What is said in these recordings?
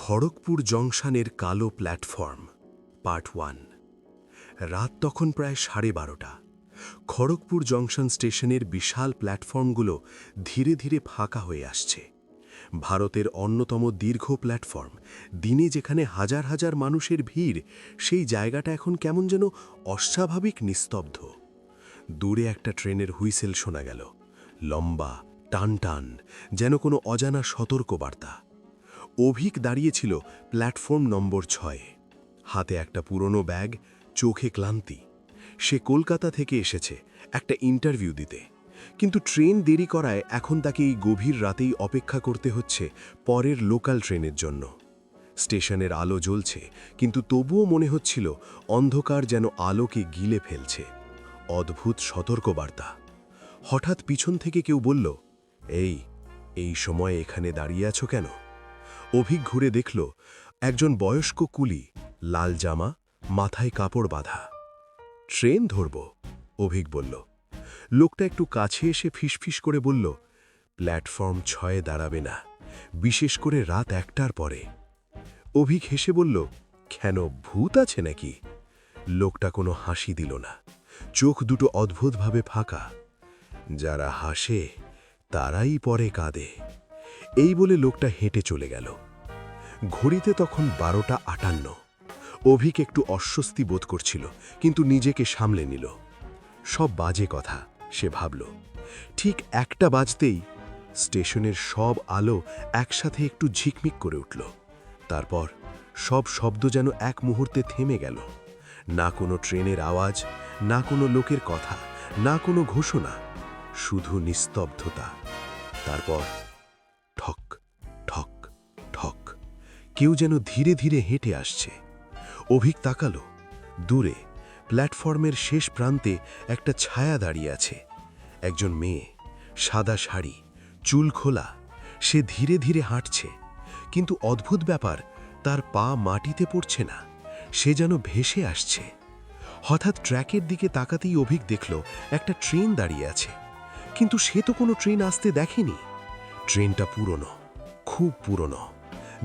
খড়গপুর জংশনের কালো platform part 1। রাত তখন প্রায় 12:30। খড়গপুর জংশন স্টেশনের বিশাল প্ল্যাটফর্মগুলো ধীরে ধীরে ফাঁকা হয়ে আসছে। ভারতের অন্যতম দীর্ঘ প্ল্যাটফর্ম, দিনে যেখানে হাজার হাজার মানুষের ভিড়, সেই জায়গাটা এখন কেমন যেন অস্বাভাবিক নিস্তব্ধ। দূরে একটা ট্রেনের হুইসেল শোনা গেল, লম্বা, টান টান, যেন কোনো অজানা সতর্কবার্তা। অভিক দাঁড়িয়েছিল প্ল্যাটফর্ম নম্বর 6। হাতে একটা পুরনো ব্যাগ, চোখে ক্লান্তি। সে কলকাতা থেকে এসেছে একটা ইন্টারভিউ দিতে, কিন্তু ট্রেন দেরি করায় এখন তাকে এই গভীর রাতেই অপেক্ষা করতে হচ্ছে পরের লোকাল ট্রেনের জন্য। স্টেশনের আলো জ্বলছে, কিন্তু তবুও মনে হচ্ছিল অন্ধকার যেন আলোকে গিলে ফেলছে। অদ্ভুত সতর্কবার্তা। হঠাৎ পিছন থেকে কেউ বলল, এই সময়ে এখানে দাঁড়িয়ে আছো কেন? অভিক ঘুরে দেখল একজন বয়স্ক কুলি, লাল জামা, মাথায় কাপড় বাঁধা। ট্রেন ধরব, অভিক বলল। লোকটা একটু কাছে এসে ফিসফিস করে বলল, প্ল্যাটফর্ম 6 দাঁড়াবে না, বিশেষ করে রাত 1টার পরে। অভিক হেসে বলল, কেন, ভূত আছে নাকি? লোকটা কোনো হাসি দিল না, চোখ দুটো অদ্ভুতভাবে ফাঁকা। যারা হাসে তারাই পরে কাঁদে, এই বলে লোকটা হেঁটে চলে গেল। ঘড়িতে তখন 12:58। অভিক একটু অস্বস্তি বোধ করছিল, কিন্তু নিজেকে সামলে নিল। সব বাজে কথা, সে ভাবল। ঠিক 1টা বাজতেই স্টেশনের সব আলো একসাথে একটু ঝিকমিক করে উঠল। তারপর সব শব্দ যেন এক মুহূর্তে থেমে গেল। না কোনো ট্রেনের আওয়াজ, না কোনো লোকের কথা, না কোনো ঘোষণা, শুধু নিস্তব্ধতা। তারপর ঠক ঠক ঠক, কেউ যেন ধীরে ধীরে হেঁটে আসছে। অভিক তাকালো। দূরে প্ল্যাটফর্মের শেষ প্রান্তে একটা ছায়া দাঁড়িয়ে আছে। একজন মেয়ে, সাদা শাড়ি, চুল খোলা। সে ধীরে ধীরে হাঁটছে, কিন্তু অদ্ভুত ব্যাপার, তার পা মাটিতে পড়ছে না, সে যেন ভেসে আসছে। হঠাৎ ট্র্যাকের দিকে তাকাতেই অভিক দেখল একটা ট্রেন দাঁড়িয়ে আছে, কিন্তু সে তো কোনো ট্রেন আসতে দেখেনি। ট্রেনটা পুরনো, খুব পুরনো।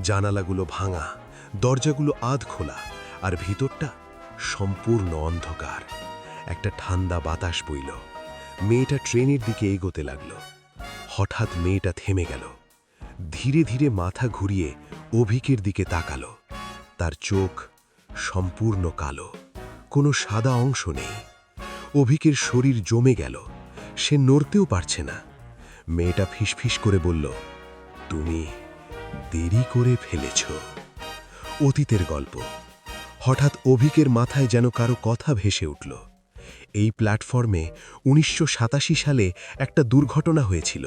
জানালাগুলো ভাঙা, দরজাগুলো আধ খোলা, আর ভিতরটা সম্পূর্ণ অন্ধকার। একটা ঠান্ডা বাতাস বইল। মেয়েটা ট্রেনের দিকে এগোতে লাগল। হঠাৎ মেয়েটা থেমে গেল, ধীরে ধীরে মাথা ঘুরিয়ে অভিকের দিকে তাকালো। তার চোখ সম্পূর্ণ কালো, কোনো সাদা অংশ নেই। অভিকের শরীর জমে গেল, সে নড়তেও পারছে না। মেয়েটা ফিসফিস করে বলল, তুমি দেরি করে ফেলেছ। অতীতের গল্প। হঠাৎ অভিকের মাথায় যেন কারো কথা ভেসে উঠল। এই প্ল্যাটফর্মে 1987 সালে একটা দুর্ঘটনা হয়েছিল,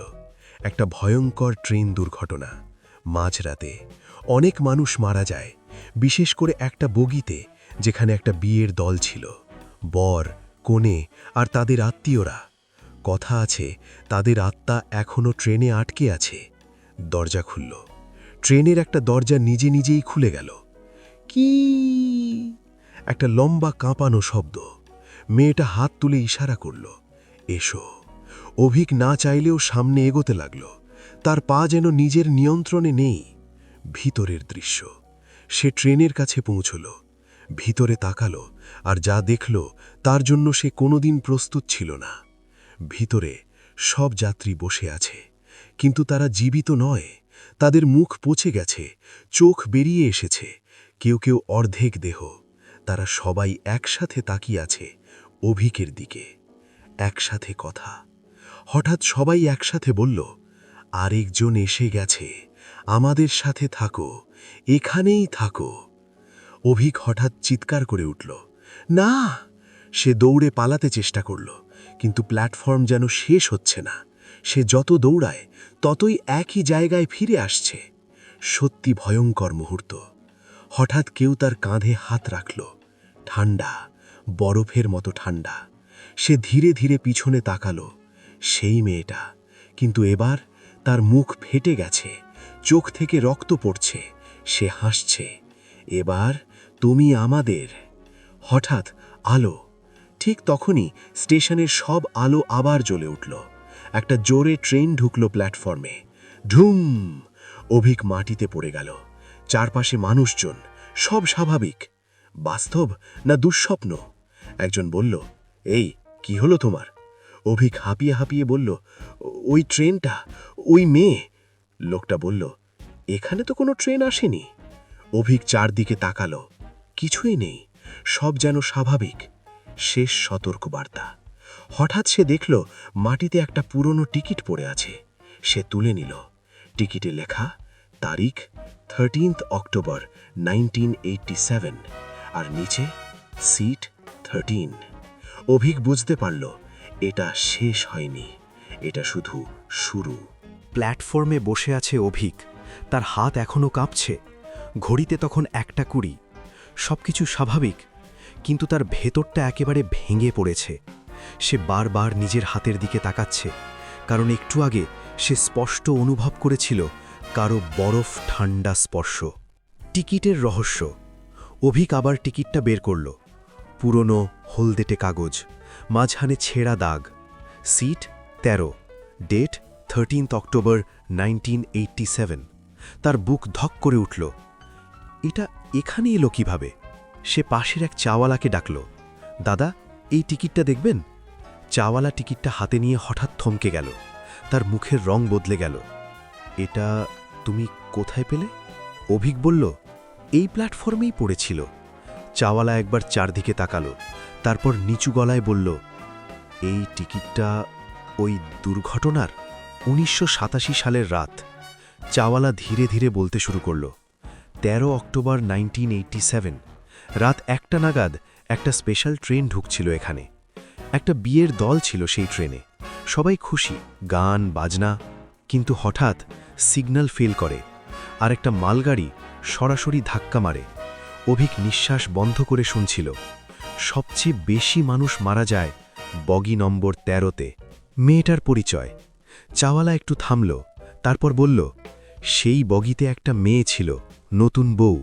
একটা ভয়ঙ্কর ট্রেন দুর্ঘটনা। মাঝরাতে অনেক মানুষ মারা যায়, বিশেষ করে একটা বগিতে, যেখানে একটা বিয়ের দল ছিল, বর, কনে আর তাদের আত্মীয়রা। কথা আছে তাদের আত্মা এখনও ট্রেনে আটকে আছে। দরজা খুলল। ট্রেনের একটা দরজা নিজে নিজেই খুলে গেল। কি একটা লম্বা কাঁপানো শব্দ। মেয়েটা হাত তুলে ইশারা করল, এসো। অভিক না চাইলেও সামনে এগোতে লাগল। তার পা যেন নিজের নিয়ন্ত্রণে নেই। ভিতরের দৃশ্য। সে ট্রেনের কাছে পৌঁছল, ভিতরে তাকালো, আর যা দেখল তার জন্য সে কোনোদিন প্রস্তুত ছিল না। ভিতরে সব যাত্রী বসে আছে, কিন্তু তারা জীবিত নয়। তাদের মুখ পচে গেছে, চোখ বেরিয়ে এসেছে, কেউ কেউ অর্ধেক দেহ। তারা সবাই একসাথে তাকিয়ে আছে অভিকের দিকে। একসাথে কথা। হঠাৎ সবাই একসাথে বলল, আরেকজন এসে গেছে, আমাদের সাথে থাকো, এখানেই থাকো। অভিক হঠাৎ চিৎকার করে উঠল, না! সে দৌড়ে পালাতে চেষ্টা করল, কিন্তু প্ল্যাটফর্ম যেন শেষ হচ্ছে না। সে যত দৌড়ায় ততই একই জায়গায় ফিরে আসছে। সত্যি ভয়ঙ্কর মুহূর্ত। হঠাৎ কেউ তার কাঁধে হাত রাখল, ঠান্ডা, বরফের মতো ঠান্ডা। সে ধীরে ধীরে পিছনে তাকালো। সেই মেয়েটা, কিন্তু এবার তার মুখ ফেটে গেছে, চোখ থেকে রক্ত পড়ছে। সে হাসছে, এবার তুমি আমাদের। হঠাৎ আলো। ঠিক তখনই স্টেশনের সব আলো আবার জ্বলে উঠল। একটা জোরে ট্রেন ঢুকল প্ল্যাটফর্মে। ঢুম! অভিক মাটিতে পড়ে গেল। চারপাশে মানুষজন, সব স্বাভাবিক। বাস্তব না দুঃস্বপ্ন? একজন বলল, এই কি হলো তোমার? অভিক হাঁপিয়ে হাঁপিয়ে বলল, ওই ট্রেনটা, ওই মেয়ে। লোকটা বলল, এখানে তো কোনো ট্রেন আসেনি। অভিক চারদিকে তাকালো, কিছুই নেই, সব যেন স্বাভাবিক। শেষ সতর্কবার্তা। হঠাৎ সে দেখল মাটিতে একটা পুরনো টিকিট পড়ে আছে। সে তুলে নিল। টিকিটে লেখা তারিখ 13 অক্টোবর 1987, আর নিচে সিট 13। অভিক বুঝতে পারল এটা শেষ হয়নি, এটা শুধু শুরু। প্ল্যাটফর্মে বসে আছে অভিক, তার হাত এখনও কাঁপছে। ঘড়িতে তখন 1:20। সবকিছু স্বাভাবিক, কিন্তু তার ভেতরটা একেবারে ভেঙে পড়েছে। সে বারবার নিজের হাতের দিকে তাকাচ্ছে, কারণ একটু আগে সে স্পষ্ট অনুভব করেছিল কারো বরফ ঠান্ডা স্পর্শ। টিকিটের রহস্য। অভিক আবার টিকিটটা বের করল। পুরনো হলদেটে কাগজ, মাঝখানে ছেঁড়া দাগ। Seat 13, date 13 October 1987। তার বুক ধক করে উঠল। এটা এখানে এলো কিভাবে? সে পাশের এক চাওয়ালাকে ডাকল, দাদা, এই টিকিটটা দেখবেন? চাওয়ালা টিকিটটা হাতে নিয়ে হঠাৎ থমকে গেল। তার মুখের রং বদলে গেল। এটা তুমি কোথায় পেলে? অভিক বলল, এই প্ল্যাটফর্মেই পড়েছিল। চাওয়ালা একবার চারদিকে তাকালো, তারপর নিচু গলায় বলল, এই টিকিটটা ওই দুর্ঘটনার 1987 সালের রাত। চাওয়ালা ধীরে ধীরে বলতে শুরু করল, 13 অক্টোবর 1987, রাত 1টা নাগাদ একটা স্পেশাল ট্রেন ঢুকছিল এখানে। একটা বিয়ের দল ছিল সেই ট্রেনে, সবাই খুশি, গান বাজনা। কিন্তু হঠাৎ সিগন্যাল ফেল করে, আর একটা মালগাড়ি সরাসরি ধাক্কা মারে। অভিক নিঃশ্বাস বন্ধ করে শুনছিল। সবচেয়ে বেশি মানুষ মারা যায় বগি নম্বর 13তে। মেয়েটার পরিচয়। চাওয়ালা একটু থামল, তারপর বলল, সেই বগিতে একটা মেয়ে ছিল, নতুন বউ,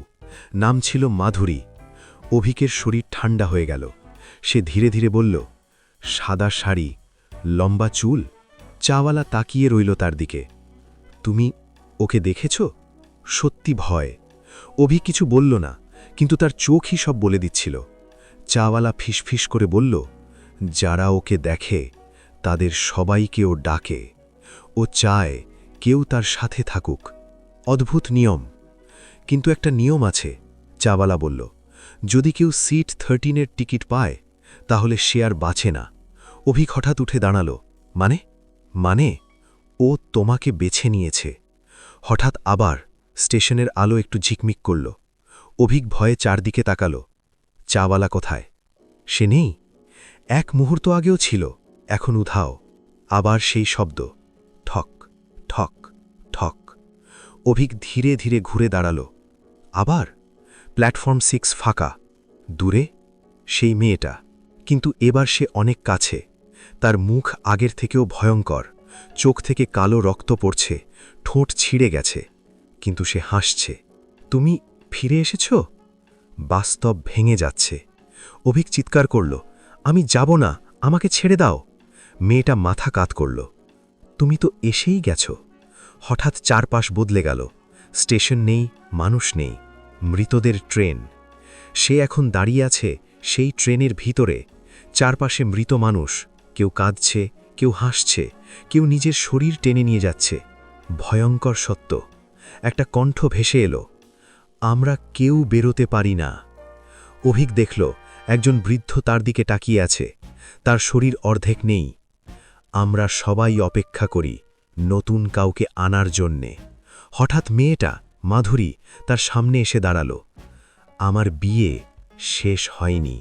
নাম ছিল মাধুরী। অভিকের শরীর ঠান্ডা হয়ে গেল। সে ধীরে ধীরে বলল, সাদা শাড়ি, লম্বা চুল। চাওয়ালা তাকিয়ে রইল তার দিকে। তুমি ওকে দেখেছ? সত্যি ভয়। অভি কিছু বলল না, কিন্তু তার চোখই সব বলে দিচ্ছিল। চাওয়ালা ফিসফিস করে বলল, যারা ওকে দেখে তাদের সবাইকে ও ডাকে। ও চায় কেউ তার সাথে থাকুক। অদ্ভুত নিয়ম, কিন্তু একটা নিয়ম আছে, চাওয়ালা বলল। যদি কেউ সিট 13-এর টিকিট পায়, তাহলে সে আর বাঁচে না। অভিক হঠাৎ উঠে দাঁড়াল। মানে ও তোমাকে বেছে নিয়েছে। হঠাৎ আবার স্টেশনের আলো একটু ঝিকমিক করল। অভিক ভয়ে চারদিকে তাকাল। চাওয়ালা কোথায়? সে নেই। এক মুহূর্ত আগেও ছিল, এখন উধাও। আবার সেই শব্দ, ঠক ঠক ঠক। অভিক ধীরে ধীরে ঘুরে দাঁড়াল। আবার প্ল্যাটফর্ম 6 ফাঁকা। দূরে সেই মেয়েটা, কিন্তু এবার সে অনেক কাছে। তার মুখ আগের থেকেও ভয়ঙ্কর, চোখ থেকে কালো রক্ত পড়ছে, ঠোঁট ছিঁড়ে গেছে, কিন্তু সে হাসছে। তুমি ফিরে এসেছ? বাস্তব ভেঙে যাচ্ছে। অভিক চিৎকার করল, আমি যাব না, আমাকে ছেড়ে দাও। মেয়েটা মাথা কাত করল। তুমি তো এসেই গেছ। হঠাৎ চারপাশ বদলে গেল। স্টেশন নেই, মানুষ নেই, মৃতদের ট্রেন। সে এখন দাঁড়িয়ে আছে সেই ট্রেনের ভিতরে। চারপাশে মৃত মানুষ, কেউ কাঁদছে, কেউ হাসছে, কেউ নিজের শরীর টেনে নিয়ে যাচ্ছে। ভয়ঙ্কর সত্য। একটা কণ্ঠ ভেসে এলো, আমরা কেউ বেরোতে পারি না। অভিক দেখল একজন বৃদ্ধ তার দিকে তাকিয়ে আছে, তার শরীর অর্ধেক নেই। আমরা সবাই অপেক্ষা করি নতুন কাউকে আনার জন্যে। হঠাৎ মেয়েটা, মাধুরী, তার সামনে এসে দাঁড়াল। আমার বিয়ে শেষ হয়নি,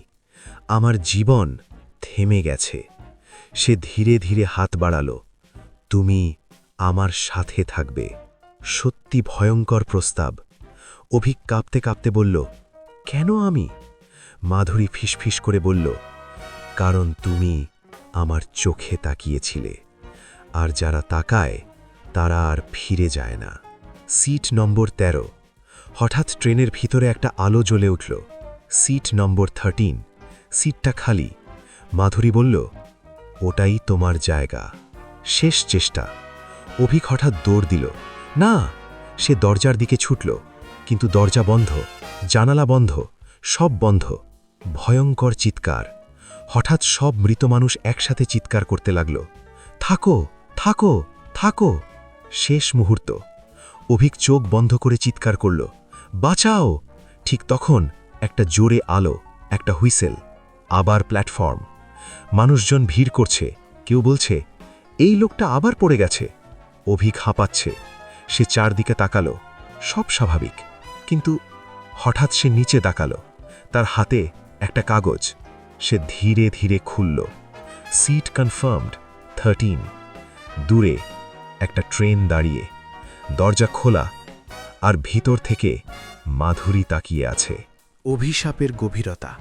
আমার জীবন থেমে গেছে। সে ধীরে ধীরে হাত বাড়াল, তুমি আমার সাথে থাকবে। সত্যি ভয়ঙ্কর প্রস্তাব। অভিক কাঁপতে কাঁপতে বলল, কেন আমি? মাধুরী ফিসফিস করে বলল, কারণ তুমি আমার চোখে তাকিয়েছিলে, আর যারা তাকায় তারা আর ফিরে যায় না। Seat number 13। হঠাৎ ট্রেনের ভিতরে একটা আলো জ্বলে উঠল। সিট নম্বর 13, সিটটা খালি। মাধুরী বলল, ওটাই তোমার জায়গা, শেষ চেষ্টা। অভিক হঠাৎ দৌড় দিল। না! সে দরজার দিকে ছুটল, কিন্তু দরজা বন্ধ, জানালা বন্ধ, সব বন্ধ। ভয়ঙ্কর চিৎকার। হঠাৎ সব মৃত মানুষ একসাথে চিৎকার করতে লাগল, থাকো, থাকো, থাকো। শেষ মুহূর্ত। অভিক চোখ বন্ধ করে চিৎকার করল, বাঁচাও। ঠিক তখন একটা জোরে আলো, একটা হুইসেল। আবার প্ল্যাটফর্ম। মানুষজন ভিড় করছে, কেউ বলছে এই লোকটা আবার পড়ে গেছে। অভিক হাঁপাচ্ছে। সে চারদিকে তাকালো, সব স্বাভাবিক। কিন্তু হঠাৎ সে নিচে তাকালো, তার হাতে একটা কাগজ। সে ধীরে ধীরে খুলল। Seat confirmed 13। দূরে একটা ট্রেন দাঁড়িয়ে, দরজা খোলা, আর ভিতর থেকে মাধুরী তাকিয়ে আছে। অভিশাপের গভীরতা।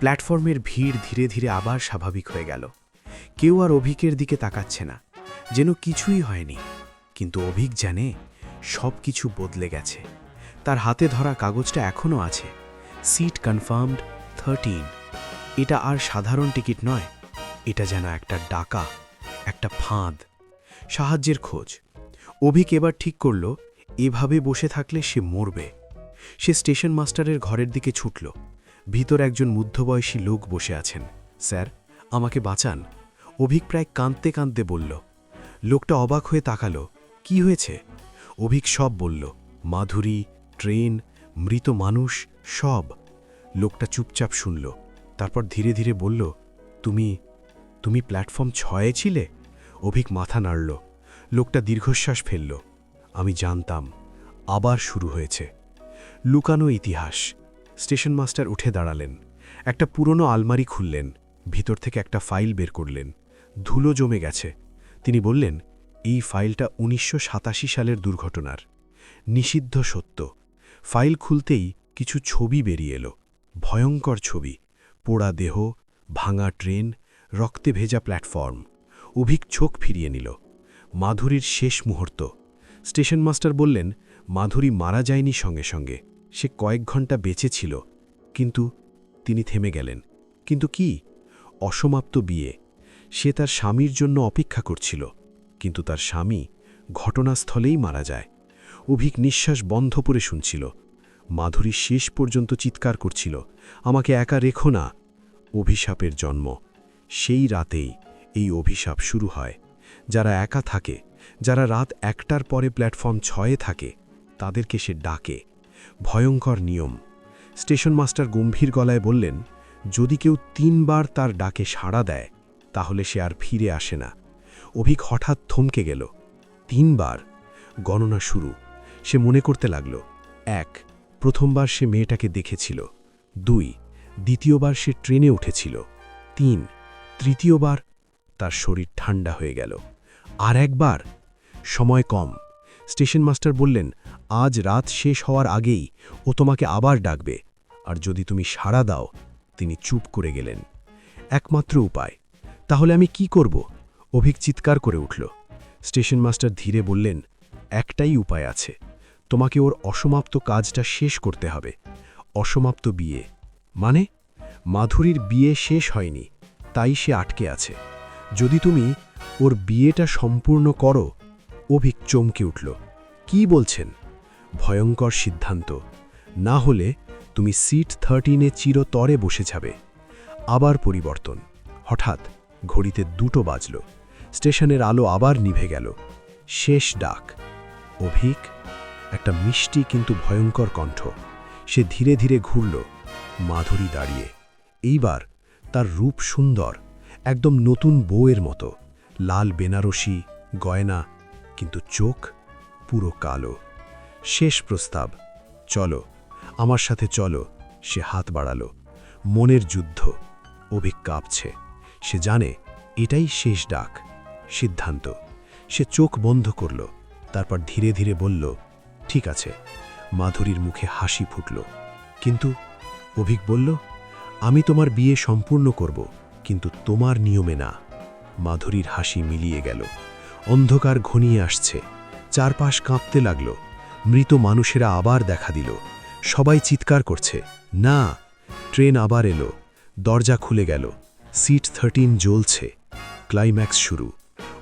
প্ল্যাটফর্মের ভিড় ধীরে ধীরে আবার স্বাভাবিক হয়ে গেল। কেউ আর অভিকের দিকে তাকাচ্ছে না, যেন কিছুই হয়নি। কিন্তু অভিক জানে সব কিছু বদলে গেছে। তার হাতে ধরা কাগজটা এখনও আছে, সিট কনফার্মড 13। এটা আর সাধারণ টিকিট নয়, এটা যেন একটা ডাকা, একটা ফাঁদ, সাহায্যের খোঁজ। অভিক এবার ঠিক করল এভাবে বসে থাকলে সে মরবে। সে স্টেশন মাস্টারের ঘরের দিকে ছুটল। ভিতর একজন মধ্যবয়সী লোক বসে আছেন। স্যার, আমাকে বাঁচান। অভিক প্রায় কাঁদতে কাঁদতে বলল। লোকটা অবাক হয়ে তাকালো, কি হয়েছে? অভিক সব বলল, মাধুরী, ট্রেন, মৃত মানুষ, সব। লোকটা চুপচাপ শুনল, তারপর ধীরে ধীরে বলল, তুমি প্ল্যাটফর্ম 6-এ ছিলে? অভিক মাথা নাড়ল। লোকটা দীর্ঘশ্বাস ফেলল। আমি জানতাম, আবার শুরু হয়েছে। লুকানো ইতিহাস। স্টেশন মাস্টার উঠে দাঁড়ালেন। একটা পুরনো আলমারি খুললেন, ভিতর থেকে একটা ফাইল বের করলেন। ধুলো জমে গেছে। তিনি বললেন, এই ফাইলটা 1987 সালের দুর্ঘটনার। নিষিদ্ধ সত্য। ফাইল খুলতেই কিছু ছবি বেরিয়ে এলো, ভয়ঙ্কর ছবি। পোড়া দেহ, ভাঙা ট্রেন, রক্তে ভেজা প্ল্যাটফর্ম। অভিক চোখ ফিরিয়ে নিল। মাধুরীর শেষ মুহূর্ত। স্টেশন মাস্টার বললেন, মাধুরী মারা যায়নি সঙ্গে সঙ্গে, সে কয়েক ঘন্টা বেঁচে ছিল। কিন্তু তিনি থেমে গেলেন। কিন্তু কি? অসমাপ্ত বিয়ে। সে তার স্বামীর জন্য অপেক্ষা করছিল, কিন্তু তার স্বামী ঘটনাস্থলেই মারা যায়। অভিক নিঃশ্বাস বন্ধ করে শুনছিল। মাধুরী শেষ পর্যন্ত চিৎকার করছিল, আমাকে একা রেখো না। অভিশাপের জন্ম। সেই রাতেই এই অভিশাপ শুরু হয়। যারা একা থাকে, যারা রাত 1টার পরে প্ল্যাটফর্ম 6-এ থাকে, তাদেরকে সে ডাকে। ভয়ঙ্কর নিয়ম। স্টেশন মাস্টার গম্ভীর গলায় বললেন, যদি কেউ 3 বার তার ডাকে সাড়া দেয়, তাহলে সে আর ফিরে আসে না। অভিক হঠাৎ থমকে গেল। 3 বার। গণনা শুরু। সে মনে করতে লাগল, 1, প্রথমবার সে মেয়েটাকে দেখেছিল। 2, দ্বিতীয়বার সে ট্রেনে উঠেছিল। 3, তৃতীয়বার। তার শরীর ঠান্ডা হয়ে গেল। আর একবার। সময় কম। স্টেশন মাস্টার বললেন, আজ রাত শেষ হওয়ার আগেই ও তোমাকে আবার ডাকবে, আর যদি তুমি সাড়া দাও। তিনি চুপ করে গেলেন। একমাত্র উপায়। তাহলে আমি কি করব? অভিক চিৎকার করে উঠল। স্টেশন মাস্টার ধীরে বললেন, একটাই উপায় আছে। তোমাকে ওর অসমাপ্ত কাজটা শেষ করতে হবে। অসমাপ্ত বিয়ে মানে? মাধুরীর বিয়ে শেষ হয়নি, তাই সে আটকে আছে। যদি তুমি ওর বিয়েটা সম্পূর্ণ করো। অভিক চমকে উঠল। কি বলছেন? ভয়ঙ্কর সিদ্ধান্ত। না হলে তুমি সিট 13-এ চিরতরে বসে যাবে। আবার পরিবর্তন। হঠাৎ ঘড়িতে 2টো বাজল। স্টেশনের আলো আবার নিভে গেল। শেষ ডাক। অভিক। একটা মিষ্টি কিন্তু ভয়ঙ্কর কণ্ঠ। সে ধীরে ধীরে ঘুরল। মাধুরী দাঁড়িয়ে। এইবার তার রূপ সুন্দর, একদম নতুন বউয়ের মতো। লাল বেনারসি, গয়না, কিন্তু চোখ পুরো কালো। শেষ প্রস্তাব। চলো, আমার সাথে চলো। সে হাত বাড়ালো। মনের যুদ্ধ। অভিক কাঁপছে। সে জানে এটাই শেষ ডাক, সিদ্ধান্ত। সে চোখ বন্ধ করল, তারপর ধীরে ধীরে বলল, ঠিক আছে। মাধুরীর মুখে হাসি ফুটল। কিন্তু অভিক বলল, আমি তোমার বিয়ে সম্পূর্ণ করব, কিন্তু তোমার নিয়মে না। মাধুরীর হাসি মিলিয়ে গেল। অন্ধকার ঘনিয়ে আসছে। চারপাশ কাঁপতে লাগল। মৃত মানুষেরা আবার দেখা দিল। সবাই চিৎকার করছে, না। ট্রেন আবার এলো। দরজা খুলে গেল। সিট 13 জ্বলছে। ক্লাইম্যাক্স শুরু।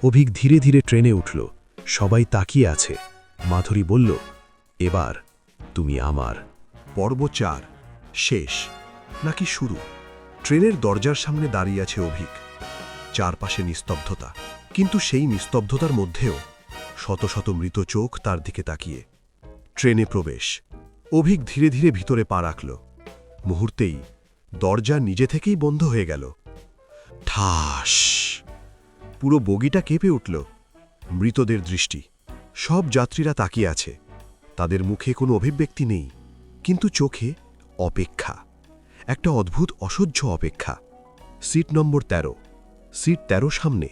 অভিক ধীরে ধীরে ট্রেনে উঠল। সবাই তাকিয়ে আছে। মাধুরী বলল, এবার তুমি আমার। পর্ব 4 শেষ নাকি শুরু? ট্রেনের দরজার সামনে দাঁড়িয়ে আছে অভিক। চারপাশে নিস্তব্ধতা, কিন্তু সেই নিস্তব্ধতার মধ্যেও শত শত মৃত চোখ তার দিকে তাকিয়ে। ট্রেনে প্রবেশ। অভিক ধীরে ধীরে ভিতরে পা রাখল। মুহূর্তেই দরজা নিজে থেকেই বন্ধ হয়ে গেল। ঠাস! পুরো বগিটা কেঁপে উঠল। মৃতদের দৃষ্টি। সব যাত্রীরা তাকিয়ে আছে। তাদের মুখে কোনো অভিব্যক্তি নেই, কিন্তু চোখে অপেক্ষা, একটা অদ্ভুত অসহ্য অপেক্ষা। Seat number 13। সিট 13 সামনে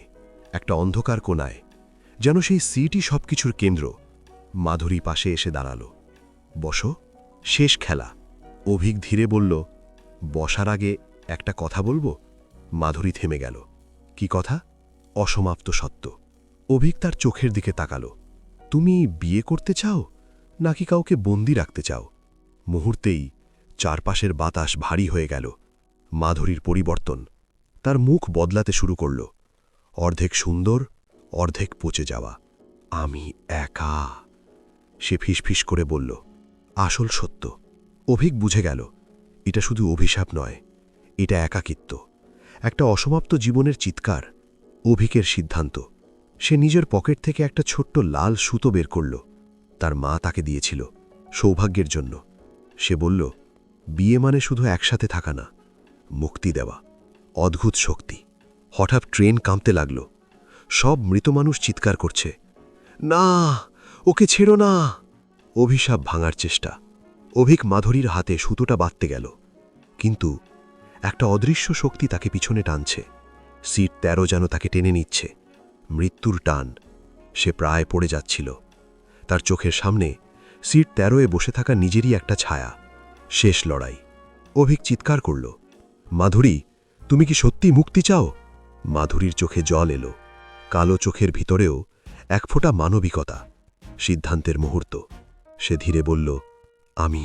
একটা অন্ধকার কোণায়, যেন সেই সিটই সবকিছুর কেন্দ্র। মাধুরী পাশে এসে দাঁড়াল। বসো, শেষ খেলা। অভিক ধীরে বলল, বসার আগে একটা কথা বলবো। মাধুরী থেমে গেল। কি কথা? অসমাপ্ত সত্য। অভিক তার চোখের দিকে তাকাল। তুমি বিয়ে করতে চাও নাকি কাউকে বন্দি রাখতে চাও? মুহূর্তেই চারপাশের বাতাস ভারী হয়ে গেল। মাধুরীর পরিবর্তন, তার মুখ বদলাতে শুরু করল। অর্ধেক সুন্দর, অর্ধেক পচে যাওয়া। আমি একা, সে ফিসফিস করে বলল। আসল সত্য। অভিক বুঝে গেল, এটা শুধু অভিশাপ নয়, এটা একাকিত্ব, একটা অসমাপ্ত জীবনের চিৎকার। অভিকের সিদ্ধান্ত। সে নিজের পকেট থেকে একটা ছোট্ট লাল সুতো বের করল। তার মা তাকে দিয়েছিল, সৌভাগ্যের জন্য। সে বলল, বিয়ে মানে শুধু একসাথে থাকা না, মুক্তি দেওয়া। অদ্ভুত শক্তি। হঠাৎ ট্রেন কাঁপতে লাগল। সব মৃত মানুষ চিৎকার করছে, না, ওকে ছেড়ো না। অভিশাপ ভাঙার চেষ্টা। অভিক মাধুরীর হাতে সুতোটা বাঁধতে গেল, কিন্তু একটা অদৃশ্য শক্তি তাকে পিছনে টানছে। সিট 13 যেন তাকে টেনে নিচ্ছে। মৃত্যুর টান। সে প্রায় পড়ে যাচ্ছিল। তার চোখের সামনে সিট 13-এ বসে থাকা নিজেরই একটা ছায়া। শেষ লড়াই। অভিক চিৎকার করল, মাধুরী, তুমি কি সত্যি মুক্তি চাও? মাধুরীর চোখে জল এলো। কালো চোখের ভিতরেও এক ফোঁটা মানবিকতা। সিদ্ধান্তের মুহূর্ত। সে ধীরে বলল, আমি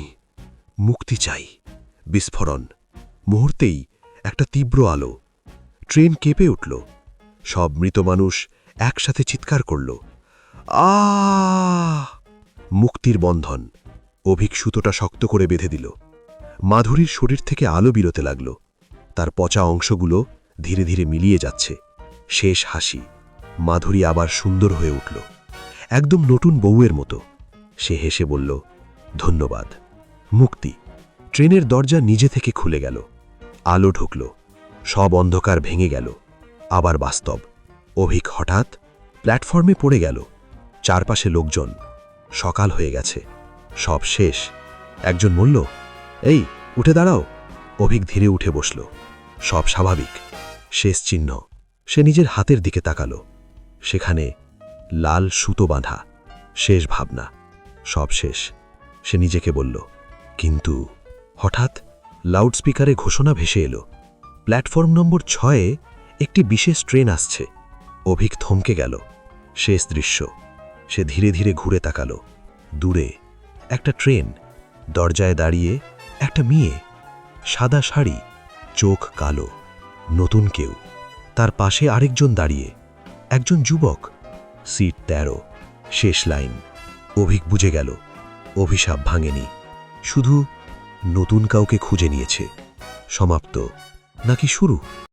মুক্তি চাই। বিস্ফোরণ। মুহূর্তেই একটা তীব্র আলো। ট্রেন কেঁপে উঠল। সব মৃত মানুষ একসাথে চিৎকার করল, আহ! মুক্তির বন্ধন। অভিক সুতোটা শক্ত করে বেঁধে দিল। মাধুরীর শরীর থেকে আলো বেরোতে লাগল। তার পচা অংশগুলো ধীরে ধীরে মিলিয়ে যাচ্ছে। শেষ হাসি। মাধুরী আবার সুন্দর হয়ে উঠল, একদম নতুন বউয়ের মতো। সে হেসে বলল, ধন্যবাদ। মুক্তি। ট্রেনের দরজা নিজে থেকে খুলে গেল। আলো ঢুকল। সব অন্ধকার ভেঙে গেল। আবার বাস্তব। অভিক হঠাৎ প্ল্যাটফর্মে পড়ে গেল। চারপাশে লোকজন। সকাল হয়ে গেছে, সব শেষ। একজন বলল, এই, উঠে দাঁড়াও। অভিক ধীরে উঠে বসল। সব স্বাভাবিক। শেষ চিহ্ন। সে নিজের হাতের দিকে তাকালো। সেখানে লাল সুতো বাঁধা। শেষ ভাবনা। সব শেষ। সে নিজেকে বলল, কিন্তু হঠাৎ লাউডস্পিকারে ঘোষণা ভেসে এলো, প্ল্যাটফর্ম নম্বর 6-এ একটি বিশেষ ট্রেন আসছে। অভিক থমকে গেল। শেষ দৃশ্য। সে ধীরে ধীরে ঘুরে তাকালো। দূরে একটা ট্রেন। দরজায় দাঁড়িয়ে একটা মেয়ে। সাদা শাড়ি, চোখ কালো। নতুন কেউ। তার পাশে আরেকজন দাঁড়িয়ে, একজন যুবক। সিট 13। শেষ লাইন। অভিক বুঝে গেল, অভিশাপ ভাঙেনি, শুধু নতুন কাউকে খুঁজে নিয়েছে। সমাপ্ত নাকি শুরু?